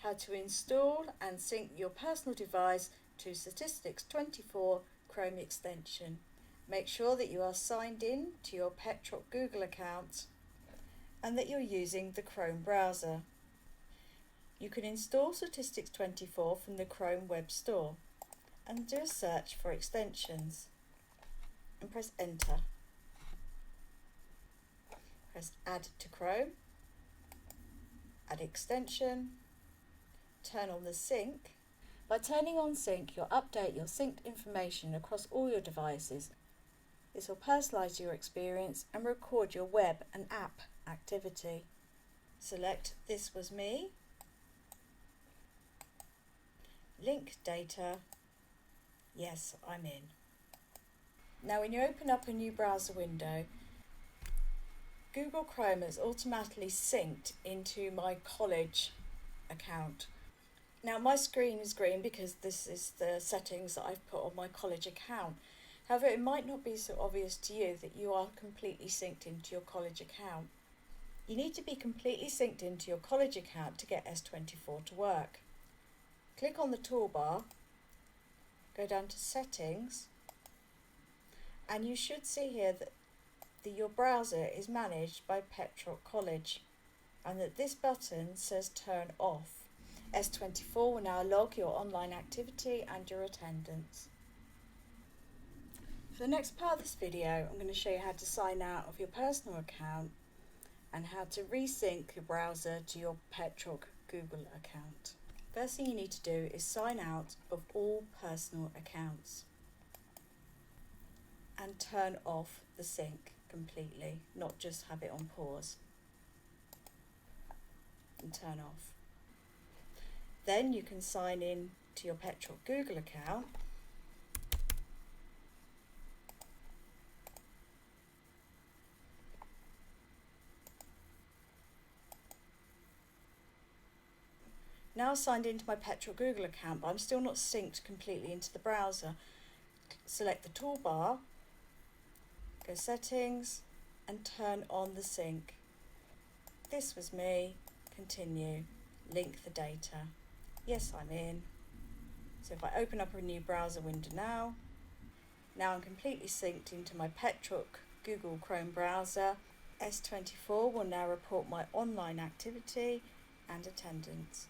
how to install and sync your personal device to Statistics24 Chrome extension. Make sure that you are signed in to your Petrock Google account and that you're using the Chrome browser. You can install Statistics24 from the Chrome Web Store and do a search for extensions and press enter. Press add to Chrome, add extension, turn on the sync. By turning on sync, you'll update your synced information across all your devices. This will personalise your experience and record your web and app activity. Select This Was Me, link data, yes, I'm in. Now when you open up a new browser window, Google Chrome has automatically synced into my college account. Now my screen is green because this is the settings that I've put on my college account. However, it might not be so obvious to you that you are completely synced into your college account. You need to be completely synced into your college account to get S24 to work. Click on the toolbar, go down to Settings, and you should see here that your browser is managed by Petrock College and that this button says Turn Off. S24 will now log your online activity and your attendance. For the next part of this video, I'm going to show you how to sign out of your personal account and how to resync your browser to your Petrock Google account. First thing you need to do is sign out of all personal accounts and turn off the sync completely, not just have it on pause, and turn off. Then you can sign in to your Petrock Google account now signed into my Petrock Google account, but I'm still not synced completely into the browser. Select the toolbar, go Settings, and turn on the sync. This was me, continue, link the data. Yes, I'm in. So if I open up a new browser window now I'm completely synced into my Petrock Google Chrome browser. S24 will now report my online activity and attendance.